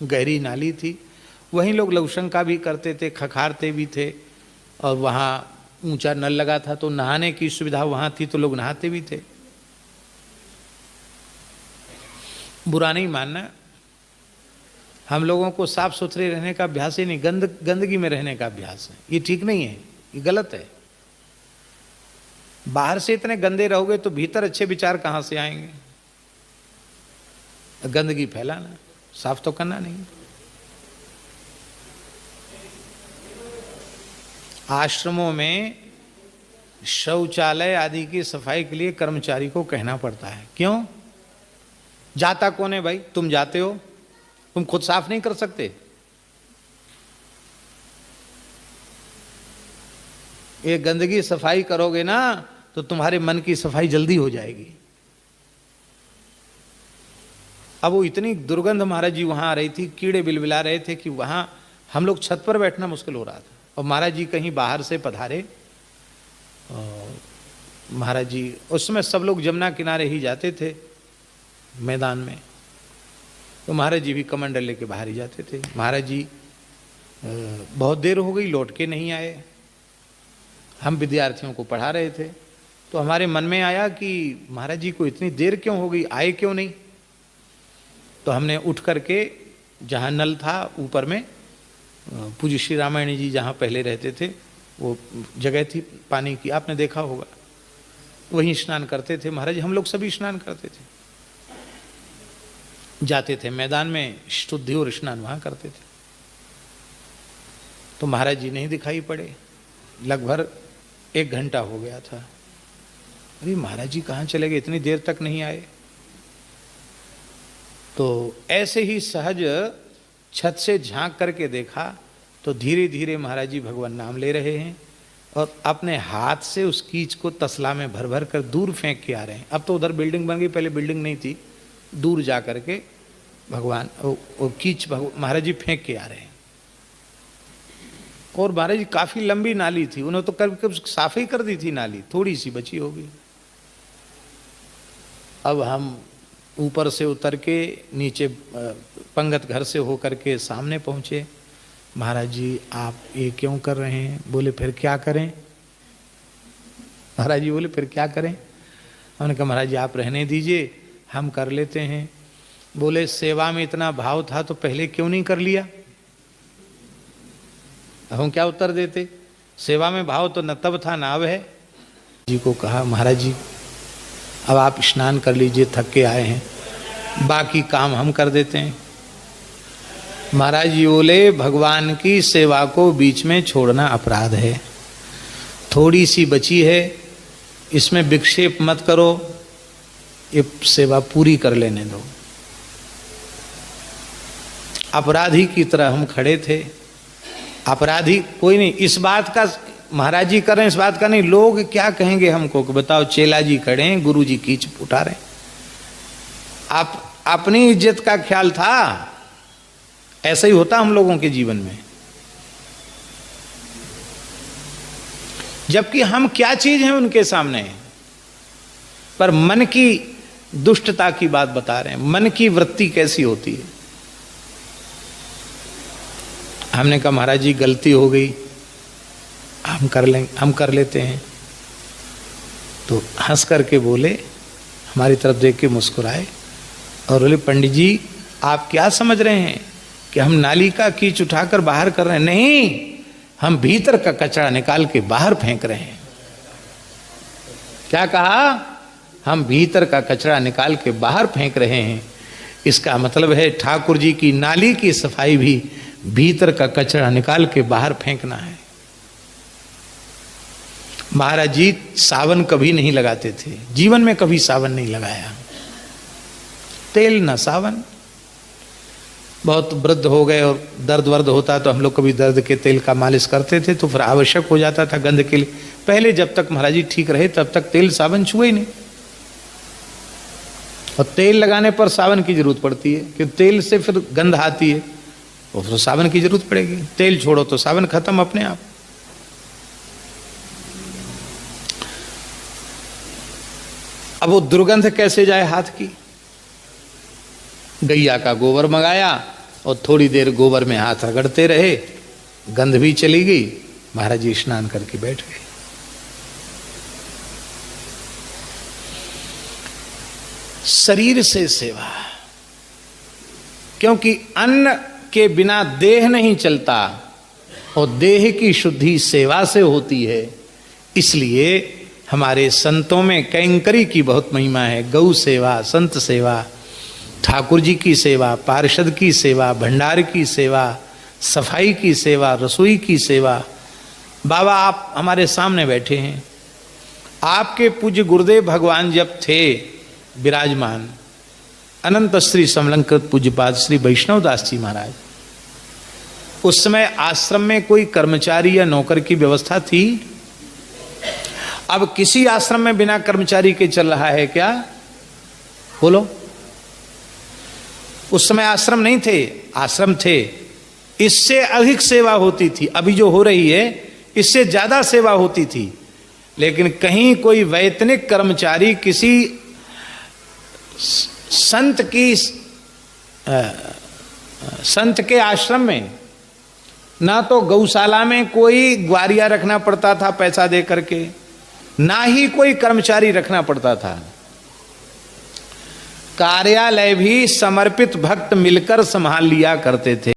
गहरी नाली थी, वहीं लोग लघुशंका भी करते थे, खखारते भी थे, और वहाँ ऊंचा नल लगा था तो नहाने की सुविधा वहाँ थी तो लोग नहाते भी थे। बुरा नहीं मानना, हम लोगों को साफ सुथरे रहने का अभ्यास ही नहीं, गंदगी में रहने का अभ्यास है। ये ठीक नहीं है, ये गलत है। बाहर से इतने गंदे रहोगे तो भीतर अच्छे विचार कहाँ से आएंगे? गंदगी फैलाना, साफ तो करना नहीं। आश्रमों में शौचालय आदि की सफाई के लिए कर्मचारी को कहना पड़ता है। क्यों? जाता कौन है भाई? तुम जाते हो, तुम खुद साफ नहीं कर सकते? ये गंदगी सफाई करोगे ना तो तुम्हारे मन की सफाई जल्दी हो जाएगी। अब वो इतनी दुर्गंध महाराज जी वहां आ रही थी, कीड़े बिलबिला रहे थे कि वहां हम लोग छत पर बैठना मुश्किल हो रहा था। और महाराज जी कहीं बाहर से पधारे, महाराज जी उस समय सब लोग जमुना किनारे ही जाते थे मैदान में, तो महाराज जी भी कमंडल लेके बाहर ही जाते थे। महाराज जी बहुत देर हो गई, लौट के नहीं आए। हम विद्यार्थियों को पढ़ा रहे थे तो हमारे मन में आया कि महाराज जी को इतनी देर क्यों हो गई, आए क्यों नहीं? तो हमने उठ करके, जहाँ नल था ऊपर में, पूज्य श्री रामायण जी जहाँ पहले रहते थे वो जगह थी पानी की, आपने देखा होगा, वहीं स्नान करते थे महाराज। हम लोग सभी स्नान करते थे, जाते थे मैदान में, शुद्धि और स्नान वहाँ करते थे। तो महाराज जी नहीं दिखाई पड़े, लगभग 1 घंटा हो गया था। अरे महाराज जी कहाँ चले गए, इतनी देर तक नहीं आए? तो ऐसे ही सहज छत से झांक करके देखा तो धीरे धीरे महाराज जी भगवान नाम ले रहे हैं और अपने हाथ से उस कीच को तसला में भर भर कर दूर फेंक के आ रहे हैं। अब तो उधर बिल्डिंग बन गई, पहले बिल्डिंग नहीं थी। दूर जा करके भगवान वो कीच महाराज जी फेंक के आ रहे हैं। और महाराज जी काफी लंबी नाली थी, उन्होंने तो कभी साफ ही कर दी थी नाली, थोड़ी सी बची होगी। अब हम ऊपर से उतर के नीचे पंगत घर से होकर के सामने पहुंचे। महाराज जी आप ये क्यों कर रहे हैं? बोले फिर क्या करें? महाराज जी बोले फिर क्या करें? हमने कहा महाराज जी आप रहने दीजिए, हम कर लेते हैं। बोले सेवा में इतना भाव था तो पहले क्यों नहीं कर लिया? हम क्या उत्तर देते? सेवा में भाव तो न तब था न अब है। जी को कहा महाराज जी अब आप स्नान कर लीजिए, थक के आए हैं, बाकी काम हम कर देते हैं। महाराज जी बोले भगवान की सेवा को बीच में छोड़ना अपराध है, थोड़ी सी बची है, इसमें विक्षेप मत करो, ये सेवा पूरी कर लेने दो। अपराधी की तरह हम खड़े थे। अपराधी कोई नहीं, इस बात का महाराज जी कर रहे हैं, इस बात का नहीं, लोग क्या कहेंगे हमको कि बताओ चेला जी खड़े हैं, गुरु जी कीच उठा रहे हैं। आप अपनी इज्जत का ख्याल था। ऐसा ही होता हम लोगों के जीवन में। जबकि हम क्या चीज हैं उनके सामने, पर मन की दुष्टता की बात बता रहे हैं, मन की वृत्ति कैसी होती है। हमने कहा महाराज जी गलती हो गई, हम कर लेते हैं। तो हंस करके बोले, हमारी तरफ देख के मुस्कुराए और बोले पंडित जी आप क्या समझ रहे हैं कि हम नाली का कीच उठाकर बाहर कर रहे हैं? नहीं, हम भीतर का कचरा निकाल के बाहर फेंक रहे हैं। क्या कहा? हम भीतर का कचरा निकाल के बाहर फेंक रहे हैं। इसका मतलब है ठाकुर जी की नाली की सफाई भी भीतर का कचरा निकाल के बाहर फेंकना है। महाराज जी सावन कभी नहीं लगाते थे, जीवन में कभी सावन नहीं लगाया, तेल न सावन। बहुत वृद्ध हो गए और दर्द वर्द होता तो हम लोग कभी दर्द के तेल का मालिश करते थे, तो फिर आवश्यक हो जाता था गंध के लिए। पहले जब तक महाराज जी ठीक रहे तब तक तेल सावन छुए ही नहीं। और तेल लगाने पर सावन की जरूरत पड़ती है, क्योंकि तेल से फिर गंध आती है, और फिर सावन की जरूरत पड़ेगी। तेल छोड़ो तो सावन खत्म अपने आप। अब वो दुर्गंध कैसे जाए हाथ की? गैया का गोबर मंगाया, और थोड़ी देर गोबर में हाथ रगड़ते रहे, गंध भी चली गई, महाराज जी स्नान करके बैठ गए। शरीर से सेवा, क्योंकि अन्न के बिना देह नहीं चलता और देह की शुद्धि सेवा से होती है। इसलिए हमारे संतों में कैंकरी की बहुत महिमा है। गौ सेवा, संत सेवा, ठाकुर जी की सेवा, पार्षद की सेवा, भंडार की सेवा, सफाई की सेवा, रसोई की सेवा। बाबा आप हमारे सामने बैठे हैं, आपके पूज्य गुरुदेव भगवान जब थे विराजमान, अनंत श्री समलंकृत पूज्यपाद श्री वैष्णव दास जी महाराज, उस समय आश्रम में कोई कर्मचारी या नौकर की व्यवस्था थी? अब किसी आश्रम में बिना कर्मचारी के चल रहा है क्या? बोलो। उस समय आश्रम नहीं थे, आश्रम थे, इससे अधिक सेवा होती थी। अभी जो हो रही है इससे ज्यादा सेवा होती थी। लेकिन कहीं कोई वैतनिक कर्मचारी किसी संत के आश्रम में, ना तो गौशाला में कोई ग्वारिया रखना पड़ता था पैसा दे करके, ना ही कोई कर्मचारी रखना पड़ता था। कार्यालय भी समर्पित भक्त मिलकर संभाल लिया करते थे।